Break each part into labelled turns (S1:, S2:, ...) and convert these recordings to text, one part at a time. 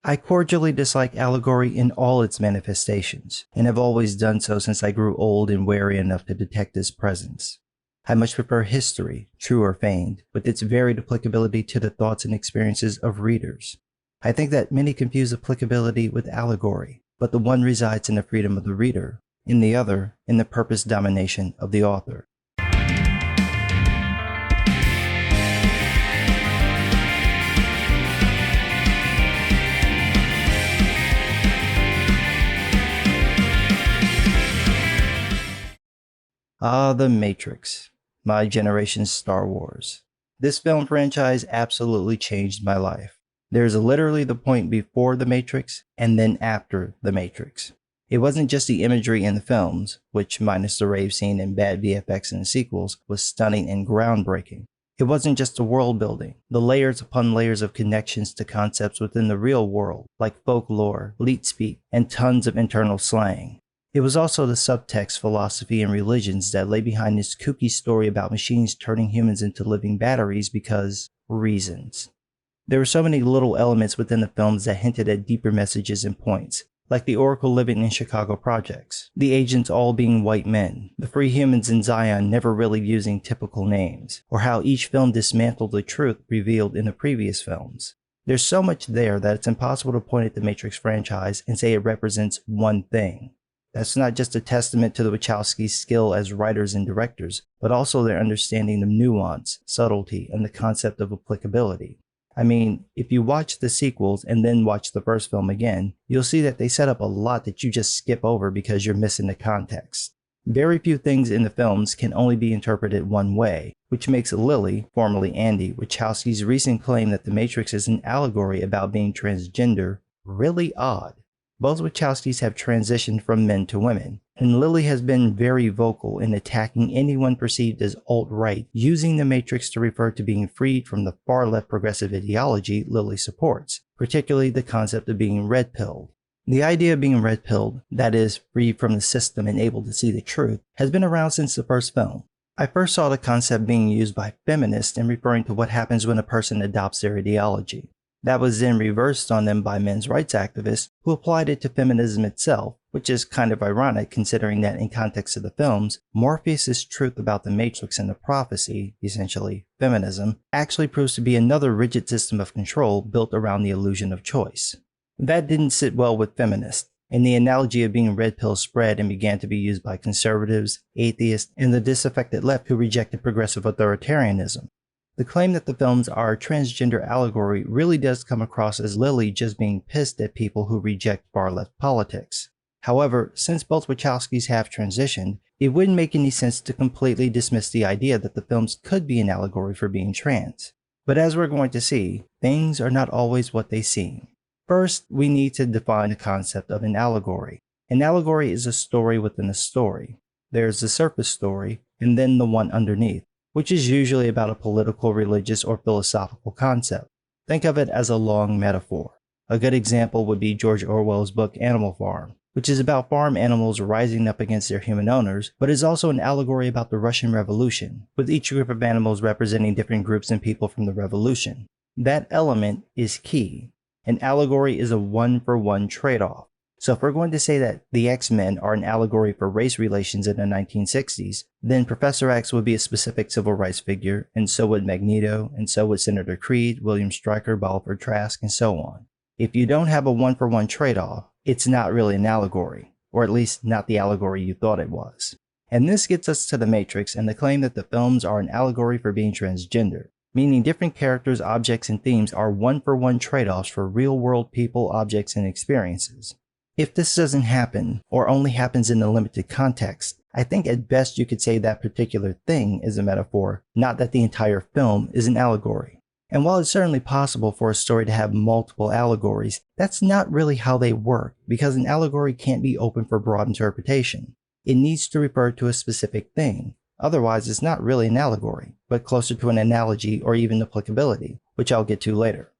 S1: I cordially dislike Allegory in all its manifestations, and have always done so since I grew old and wary enough to detect its presence. I much prefer history, true or feigned, with its varied applicability to the thoughts and experiences of readers. I think that many confuse applicability with allegory, but the one resides in the freedom of the reader, in the other, in the purpose domination of the author. The Matrix, my generation's Star Wars. This film franchise absolutely changed my life. There's literally the point before The Matrix and then after The Matrix. It wasn't just the imagery in the films, which minus the rave scene and bad VFX in the sequels was stunning and groundbreaking. It wasn't just the world building, the layers upon layers of connections to concepts within the real world, like folklore, leet speak, and tons of internal slang. It was also the subtext, philosophy, and religions that lay behind this kooky story about machines turning humans into living batteries because reasons. There were so many little elements within the films that hinted at deeper messages and points, like the Oracle living in Chicago projects, the agents all being white men, the free humans in Zion never really using typical names, or how each film dismantled the truth revealed in the previous films. There's so much there that it's impossible to point at the Matrix franchise and say it represents one thing. That's not just a testament to the Wachowskis' skill as writers and directors, but also their understanding of nuance, subtlety, and the concept of applicability. I mean, if you watch the sequels and then watch the first film again, you'll see that they set up a lot that you just skip over because you're missing the context. Very few things in the films can only be interpreted one way, which makes Lily, formerly Andy, Wachowski's recent claim that The Matrix is an allegory about being transgender really odd. Both Wachowskis have transitioned from men to women, and Lily has been very vocal in attacking anyone perceived as alt-right, using The Matrix to refer to being freed from the far-left progressive ideology Lily supports, particularly the concept of being red-pilled. The idea of being red-pilled, that is, free from the system and able to see the truth, has been around since the first film. I first saw the concept being used by feminists in referring to what happens when a person adopts their ideology. That was then reversed on them by men's rights activists who applied it to feminism itself, which is kind of ironic considering that in context of the films, Morpheus' truth about the Matrix and the prophecy, essentially feminism, actually proves to be another rigid system of control built around the illusion of choice. That didn't sit well with feminists, and the analogy of being red pill spread and began to be used by conservatives, atheists, and the disaffected left who rejected progressive authoritarianism. The claim that the films are a transgender allegory really does come across as Lily just being pissed at people who reject far-left politics. However, since both Wachowskis have transitioned, it wouldn't make any sense to completely dismiss the idea that the films could be an allegory for being trans. But as we're going to see, things are not always what they seem. First, we need to define the concept of an allegory. An allegory is a story within a story. There's the surface story, and then the one underneath, which is usually about a political, religious, or philosophical concept. Think of it as a long metaphor. A good example would be George Orwell's book Animal Farm, which is about farm animals rising up against their human owners, but is also an allegory about the Russian Revolution, with each group of animals representing different groups and people from the revolution. That element is key. An allegory is a one-for-one trade-off. So if we're going to say that the X-Men are an allegory for race relations in the 1960s, then Professor X would be a specific civil rights figure, and so would Magneto, and so would Senator Creed, William Stryker, Bolivar Trask, and so on. If you don't have a one-for-one trade-off, it's not really an allegory, or at least not the allegory you thought it was. And this gets us to The Matrix and the claim that the films are an allegory for being transgender, meaning different characters, objects, and themes are one-for-one trade-offs for real-world people, objects, and experiences. If this doesn't happen, or only happens in a limited context, I think at best you could say that particular thing is a metaphor, not that the entire film is an allegory. And while it's certainly possible for a story to have multiple allegories, that's not really how they work, because an allegory can't be open for broad interpretation. It needs to refer to a specific thing. Otherwise, it's not really an allegory, but closer to an analogy or even applicability, which I'll get to later.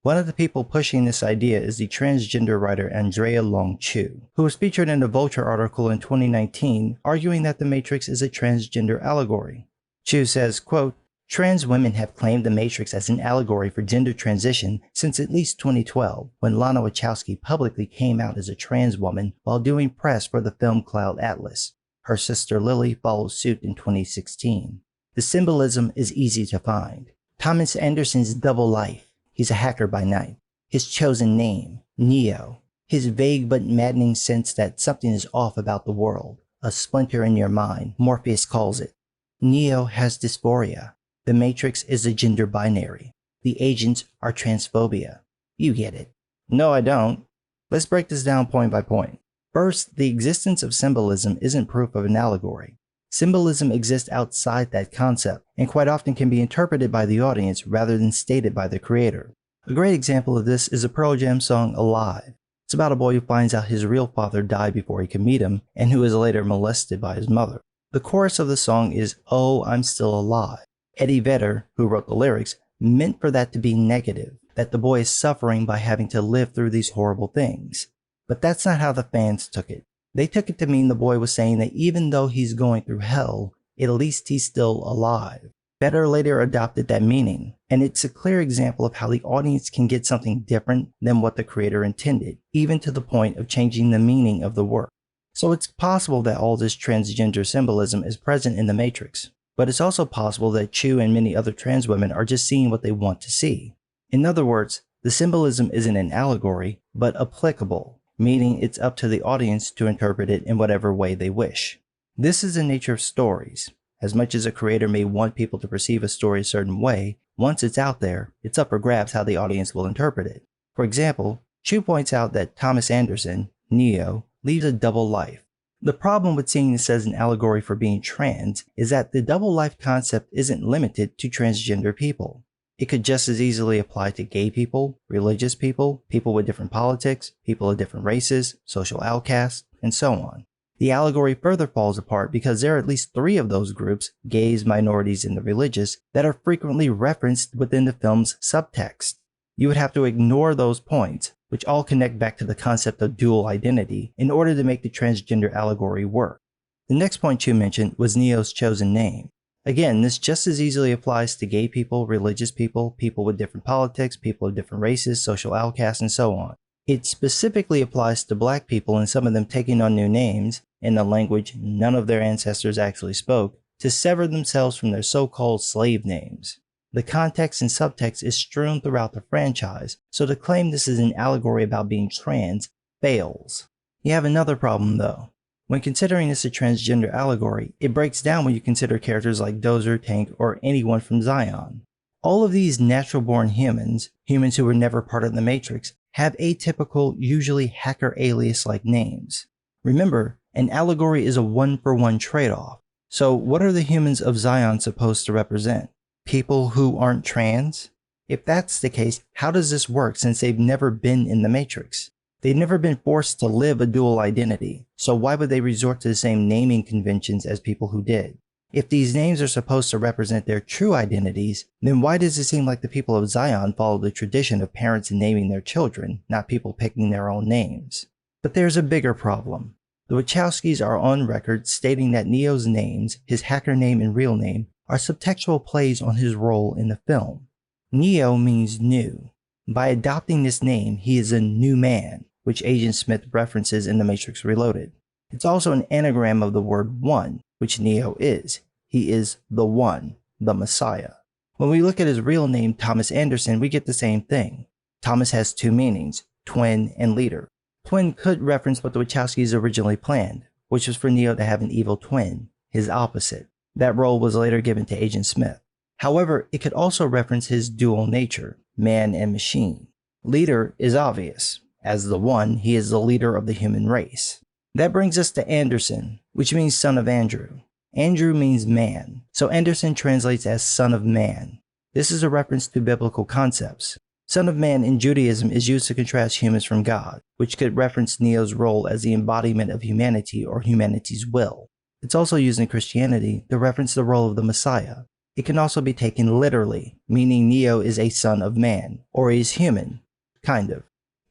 S1: One of the people pushing this idea is the transgender writer Andrea Long Chu, who was featured in a Vulture article in 2019 arguing that The Matrix is a transgender allegory. Chu says, quote, Trans women have claimed the Matrix as an allegory for gender transition since at least 2012, when Lana Wachowski publicly came out as a trans woman while doing press for the film Cloud Atlas. Her sister Lily followed suit in 2016. The symbolism is easy to find. Thomas Anderson's double life. He's a hacker by night. His chosen name, Neo. His vague but maddening sense that something is off about the world. A splinter in your mind, Morpheus calls it. Neo has dysphoria. The Matrix is a gender binary. The agents are transphobia. You get it. No, I don't. Let's break this down point by point. First, the existence of symbolism isn't proof of an allegory. Symbolism exists outside that concept, and quite often can be interpreted by the audience rather than stated by the creator. A great example of this is the Pearl Jam song Alive. It's about a boy who finds out his real father died before he can meet him, and who is later molested by his mother. The chorus of the song is, "Oh, I'm still alive." Eddie Vedder, who wrote the lyrics, meant for that to be negative, that the boy is suffering by having to live through these horrible things. But that's not how the fans took it. They took it to mean the boy was saying that even though he's going through hell, at least he's still alive. Vedder later adopted that meaning, and it's a clear example of how the audience can get something different than what the creator intended, even to the point of changing the meaning of the work. So it's possible that all this transgender symbolism is present in the Matrix. But it's also possible that Chu and many other trans women are just seeing what they want to see. In other words, the symbolism isn't an allegory, but applicable, meaning it's up to the audience to interpret it in whatever way they wish. This is the nature of stories. As much as a creator may want people to perceive a story a certain way, once it's out there, it's up for grabs how the audience will interpret it. For example, Chu points out that Thomas Anderson, Neo, leads a double life. The problem with seeing this as an allegory for being trans is that the double life concept isn't limited to transgender people. It could just as easily apply to gay people, religious people, people with different politics, people of different races, social outcasts, and so on. The allegory further falls apart because there are at least 3 of those groups, gays, minorities, and the religious, that are frequently referenced within the film's subtext. You would have to ignore those points, which all connect back to the concept of dual identity, in order to make the transgender allegory work. The next point you mentioned was Neo's chosen name. Again, this just as easily applies to gay people, religious people, people with different politics, people of different races, social outcasts, and so on. It specifically applies to black people and some of them taking on new names, in a language none of their ancestors actually spoke, to sever themselves from their so-called slave names. The context and subtext is strewn throughout the franchise, so to claim this is an allegory about being trans fails. You have another problem though. When considering this a transgender allegory, it breaks down when you consider characters like Dozer, Tank, or anyone from Zion. All of these natural-born humans who were never part of the Matrix, have atypical, usually hacker alias-like names. Remember, an allegory is a one-for-one trade-off. So what are the humans of Zion supposed to represent? People who aren't trans? If that's the case, how does this work since they've never been in the Matrix? They've never been forced to live a dual identity, so why would they resort to the same naming conventions as people who did? If these names are supposed to represent their true identities, then why does it seem like the people of Zion follow the tradition of parents naming their children, not people picking their own names? But there's a bigger problem. The Wachowskis are on record stating that Neo's names, his hacker name and real name, are subtextual plays on his role in the film. Neo means new. By adopting this name, he is a new man, which Agent Smith references in The Matrix Reloaded. It's also an anagram of the word one, which Neo is. He is the One, the Messiah. When we look at his real name, Thomas Anderson, we get the same thing. Thomas has 2 meanings, twin and leader. Twin could reference what the Wachowskis originally planned, which was for Neo to have an evil twin, his opposite. That role was later given to Agent Smith. However, it could also reference his dual nature, man and machine. Leader is obvious. As the One, he is the leader of the human race. That brings us to Anderson, which means son of Andrew. Andrew means man, so Anderson translates as son of man. This is a reference to biblical concepts. Son of man in Judaism is used to contrast humans from God, which could reference Neo's role as the embodiment of humanity or humanity's will. It's also used in Christianity to reference the role of the Messiah. It can also be taken literally, meaning Neo is a son of man, or is human, kind of.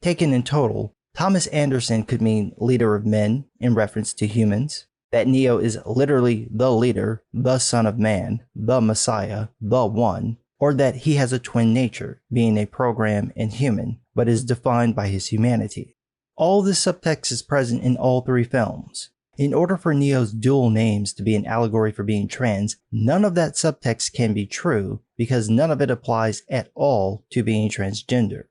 S1: Taken in total, Thomas Anderson could mean leader of men, in reference to humans. that Neo is literally the leader, the Son of Man, the Messiah, the One, or that he has a twin nature, being a program and human, but is defined by his humanity. All this subtext is present in all three films. In order for Neo's dual names to be an allegory for being trans, none of that subtext can be true because none of it applies at all to being transgender.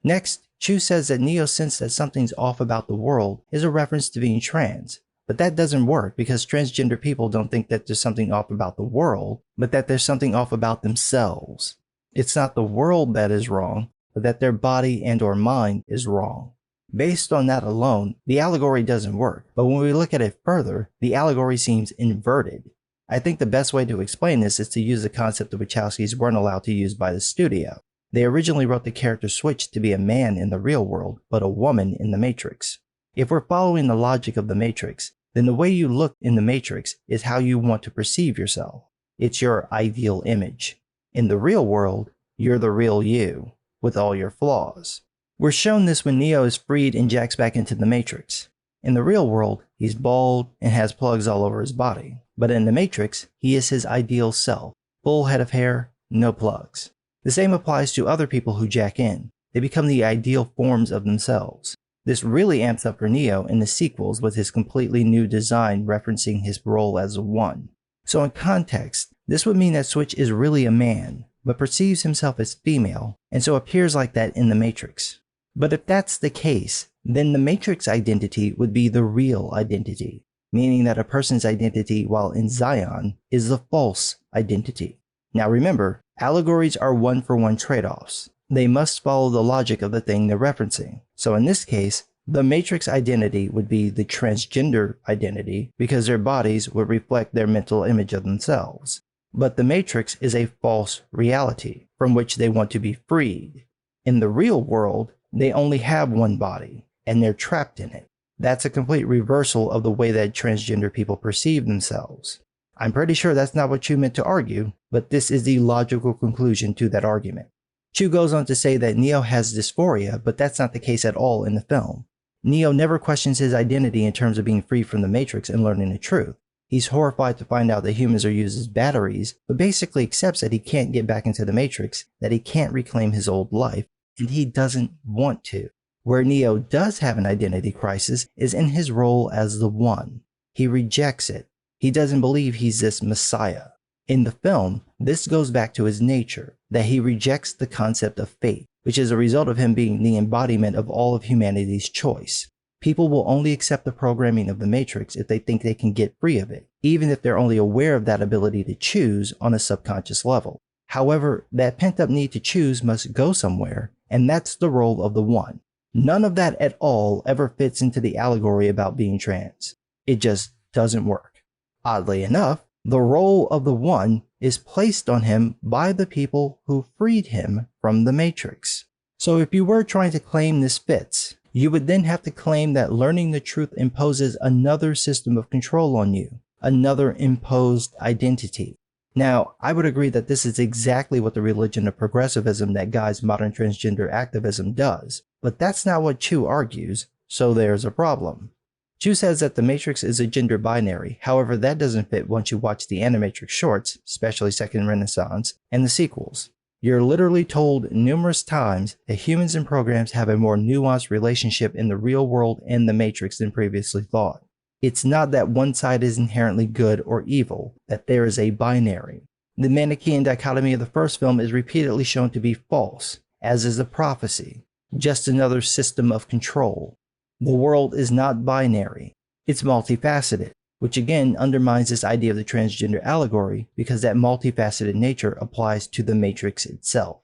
S1: Next, Chu says that Neo's sense that something's off about the world is a reference to being trans, but that doesn't work because transgender people don't think that there's something off about the world, but that there's something off about themselves. It's not the world that is wrong, but that their body and or mind is wrong. Based on that alone, the allegory doesn't work, but when we look at it further, the allegory seems inverted. I think the best way to explain this is to use the concept the Wachowskis weren't allowed to use by the studio. They originally wrote the character Switch to be a man in the real world, but a woman in the Matrix. If we're following the logic of the Matrix, then the way you look in the Matrix is how you want to perceive yourself. It's your ideal image. In the real world, you're the real you, with all your flaws. We're shown this when Neo is freed and jacks back into the Matrix. In the real world, he's bald and has plugs all over his body. But in the Matrix, he is his ideal self. Full head of hair, no plugs. The same applies to other people who jack in. They become the ideal forms of themselves. This really amps up for Neo in the sequels with his completely new design referencing his role as a One. So in context, this would mean that Switch is really a man, but perceives himself as female, and so appears like that in the Matrix. But if that's the case, then the Matrix identity would be the real identity, meaning that a person's identity while in Zion is the false identity. Now remember, allegories are one-for-one trade-offs. They must follow the logic of the thing they're referencing. So in this case, the Matrix identity would be the transgender identity because their bodies would reflect their mental image of themselves. But the Matrix is a false reality from which they want to be freed. In the real world, they only have one body, and they're trapped in it. That's a complete reversal of the way that transgender people perceive themselves. I'm pretty sure that's not what Chu meant to argue, but this is the logical conclusion to that argument. Chu goes on to say that Neo has dysphoria, but that's not the case at all in the film. Neo never questions his identity in terms of being free from the Matrix and learning the truth. He's horrified to find out that humans are used as batteries, but basically accepts that he can't get back into the Matrix, that he can't reclaim his old life, and he doesn't want to. Where Neo does have an identity crisis is in his role as the One. He rejects it. He doesn't believe he's this Messiah. In the film, this goes back to his nature, that he rejects the concept of fate, which is a result of him being the embodiment of all of humanity's choice. People will only accept the programming of the Matrix if they think they can get free of it, even if they're only aware of that ability to choose on a subconscious level. However, that pent-up need to choose must go somewhere, and that's the role of the One. None of that at all ever fits into the allegory about being trans. It just doesn't work. Oddly enough, the role of the One is placed on him by the people who freed him from the Matrix. So if you were trying to claim this fits, you would then have to claim that learning the truth imposes another system of control on you, another imposed identity. Now, I would agree that this is exactly what the religion of progressivism that guides modern transgender activism does, but that's not what Chu argues, so there's a problem. Chu says that the Matrix is a gender binary, however that doesn't fit once you watch the Animatrix shorts, especially Second Renaissance, and the sequels. You're literally told numerous times that humans and programs have a more nuanced relationship in the real world and the Matrix than previously thought. It's not that one side is inherently good or evil, that there is a binary. The Manichaean dichotomy of the first film is repeatedly shown to be false, as is the prophecy, just another system of control. The world is not binary, it's multifaceted, which again undermines this idea of the transgender allegory because that multifaceted nature applies to the Matrix itself.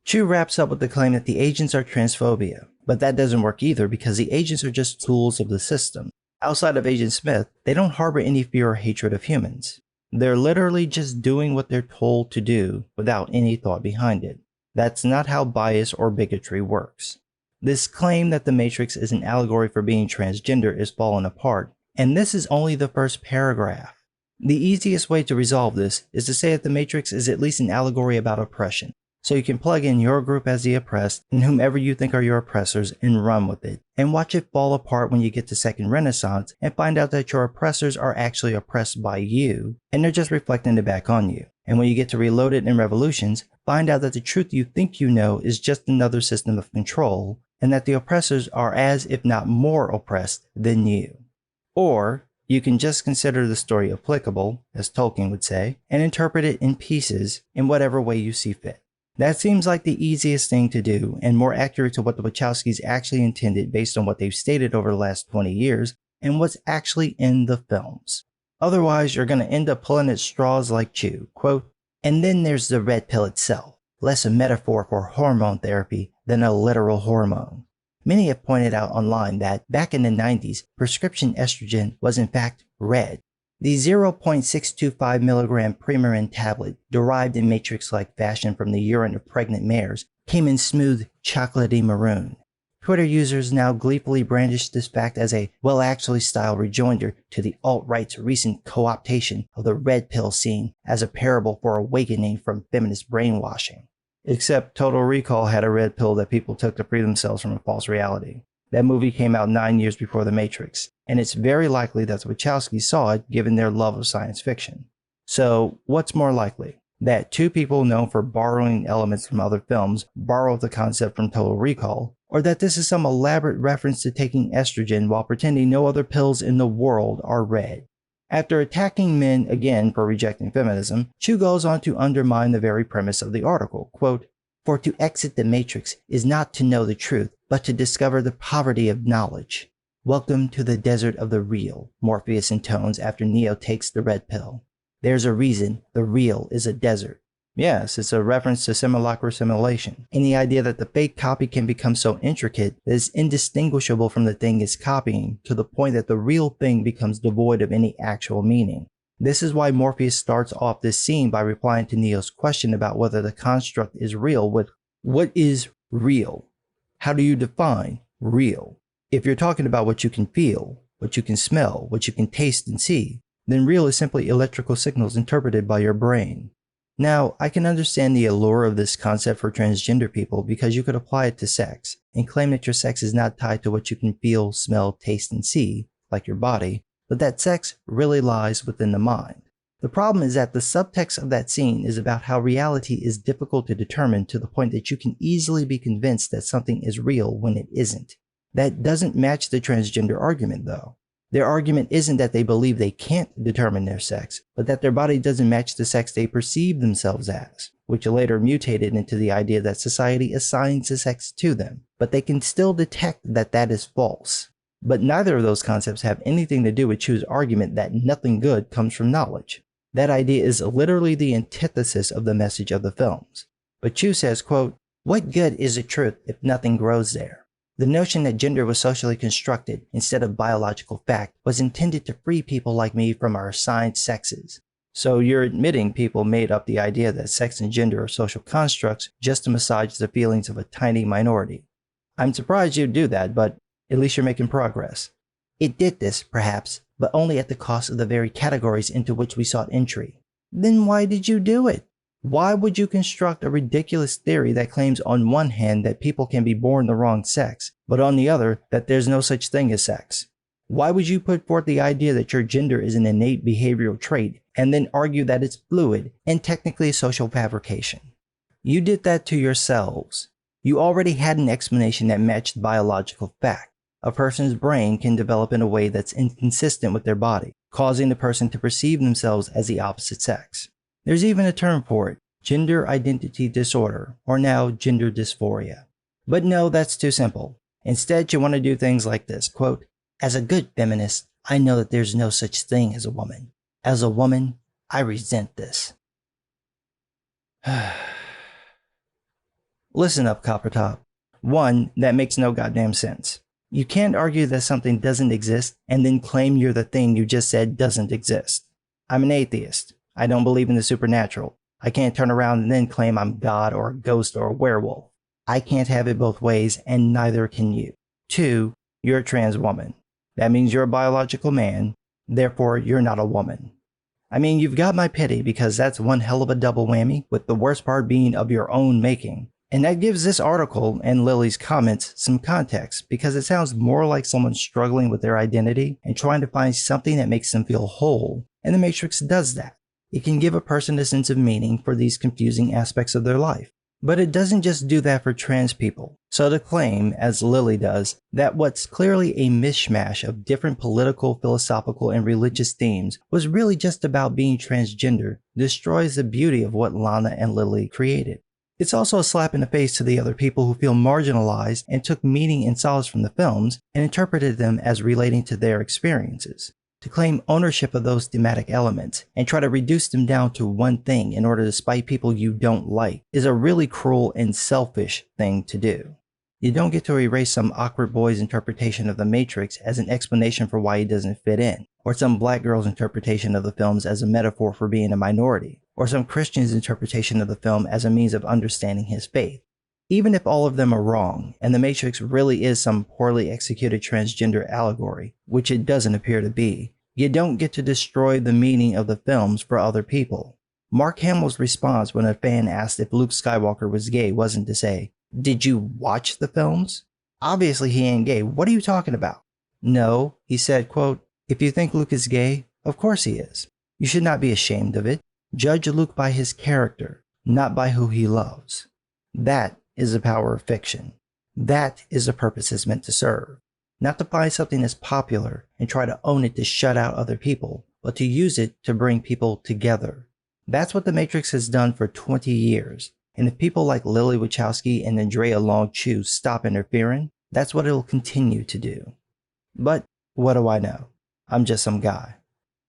S1: Chu wraps up with the claim that the agents are transphobia, but that doesn't work either because the agents are just tools of the system. Outside of Agent Smith, they don't harbor any fear or hatred of humans. They're literally just doing what they're told to do without any thought behind it. That's not how bias or bigotry works. This claim that the Matrix is an allegory for being transgender is falling apart, and this is only the first paragraph. The easiest way to resolve this is to say that the Matrix is at least an allegory about oppression. So you can plug in your group as the oppressed and whomever you think are your oppressors and run with it, and watch it fall apart when you get to Second Renaissance and find out that your oppressors are actually oppressed by you, and they're just reflecting it back on you. And when you get to Reloaded and Revolutions, find out that the truth you think you know is just another system of control, and that the oppressors are as if not more oppressed than you. Or you can just consider the story applicable, as Tolkien would say, and interpret it in pieces in whatever way you see fit. That seems like the easiest thing to do and more accurate to what the Wachowskis actually intended based on what they've stated over the last 20 years and what's actually in the films. Otherwise, you're going to end up pulling at straws like Chew. Quote, "And then there's the red pill itself, less a metaphor for hormone therapy than a literal hormone. Many have pointed out online that back in the 90s, prescription estrogen was in fact red. The 0.625 milligram Premarin tablet, derived in matrix-like fashion from the urine of pregnant mares, came in smooth, chocolatey maroon. Twitter users now gleefully brandish this fact as a well-actually-style rejoinder to the alt-right's recent co-optation of the red pill scene as a parable for awakening from feminist brainwashing. Except Total Recall had a red pill that people took to free themselves from a false reality. That movie came out 9 years before The Matrix, and it's very likely that the Wachowskis saw it given their love of science fiction. So, what's more likely? That two people known for borrowing elements from other films borrowed the concept from Total Recall, or that this is some elaborate reference to taking estrogen while pretending no other pills in the world are red? After attacking men again for rejecting feminism, Chu goes on to undermine the very premise of the article. Quote, "For to exit the matrix is not to know the truth, but to discover the poverty of knowledge. Welcome to the desert of the real," Morpheus intones after Neo takes the red pill. "There's a reason the real is a desert." Yes, it's a reference to simulacra simulation, and the idea that the fake copy can become so intricate that it's indistinguishable from the thing it's copying, to the point that the real thing becomes devoid of any actual meaning. This is why Morpheus starts off this scene by replying to Neo's question about whether the construct is real with, "What is real? How do you define real? If you're talking about what you can feel, what you can smell, what you can taste and see, then real is simply electrical signals interpreted by your brain." Now, I can understand the allure of this concept for transgender people because you could apply it to sex and claim that your sex is not tied to what you can feel, smell, taste, and see, like your body, but that sex really lies within the mind. The problem is that the subtext of that scene is about how reality is difficult to determine to the point that you can easily be convinced that something is real when it isn't. That doesn't match the transgender argument, though. Their argument isn't that they believe they can't determine their sex, but that their body doesn't match the sex they perceive themselves as, which later mutated into the idea that society assigns a sex to them, but they can still detect that that is false. But neither of those concepts have anything to do with Chu's argument that nothing good comes from knowledge. That idea is literally the antithesis of the message of the films. But Chu says, quote, "What good is the truth if nothing grows there? The notion that gender was socially constructed instead of biological fact was intended to free people like me from our assigned sexes." So you're admitting people made up the idea that sex and gender are social constructs just to massage the feelings of a tiny minority. I'm surprised you'd do that, but at least you're making progress. "It did this, perhaps, but only at the cost of the very categories into which we sought entry." Then why did you do it? Why would you construct a ridiculous theory that claims on one hand that people can be born the wrong sex, but on the other that there's no such thing as sex? Why would you put forth the idea that your gender is an innate behavioral trait and then argue that it's fluid and technically a social fabrication? You did that to yourselves. You already had an explanation that matched biological fact. A person's brain can develop in a way that's inconsistent with their body, causing the person to perceive themselves as the opposite sex. There's even a term for it, gender identity disorder, or now gender dysphoria. But no, that's too simple. Instead, you want to do things like this, quote, "As a good feminist, I know that there's no such thing as a woman. As a woman, I resent this." Listen up, Coppertop. One, that makes no goddamn sense. You can't argue that something doesn't exist and then claim you're the thing you just said doesn't exist. I'm an atheist. I don't believe in the supernatural. I can't turn around and then claim I'm God or a ghost or a werewolf. I can't have it both ways, and neither can you. Two, you're a trans woman. That means you're a biological man, therefore you're not a woman. I mean, you've got my pity because that's one hell of a double whammy, with the worst part being of your own making. And that gives this article and Lily's comments some context because it sounds more like someone struggling with their identity and trying to find something that makes them feel whole, and the Matrix does that. It can give a person a sense of meaning for these confusing aspects of their life. But it doesn't just do that for trans people. So to claim, as Lily does, that what's clearly a mishmash of different political, philosophical, and religious themes was really just about being transgender destroys the beauty of what Lana and Lily created. It's also a slap in the face to the other people who feel marginalized and took meaning and solace from the films and interpreted them as relating to their experiences. To claim ownership of those thematic elements and try to reduce them down to one thing in order to spite people you don't like is a really cruel and selfish thing to do. You don't get to erase some awkward boy's interpretation of the Matrix as an explanation for why he doesn't fit in, or some black girl's interpretation of the films as a metaphor for being a minority, or some Christian's interpretation of the film as a means of understanding his faith. Even if all of them are wrong, and the Matrix really is some poorly executed transgender allegory, which it doesn't appear to be, you don't get to destroy the meaning of the films for other people. Mark Hamill's response when a fan asked if Luke Skywalker was gay wasn't to say, "Did you watch the films? Obviously he ain't gay, what are you talking about?" No, he said, quote, "If you think Luke is gay, of course he is. You should not be ashamed of it. Judge Luke by his character, not by who he loves." That is the power of fiction. That is the purpose it's meant to serve. Not to find something that's popular and try to own it to shut out other people, but to use it to bring people together. That's what The Matrix has done for 20 years. And if people like Lily Wachowski and Andrea Long Chu stop interfering, that's what it'll continue to do. But what do I know? I'm just some guy.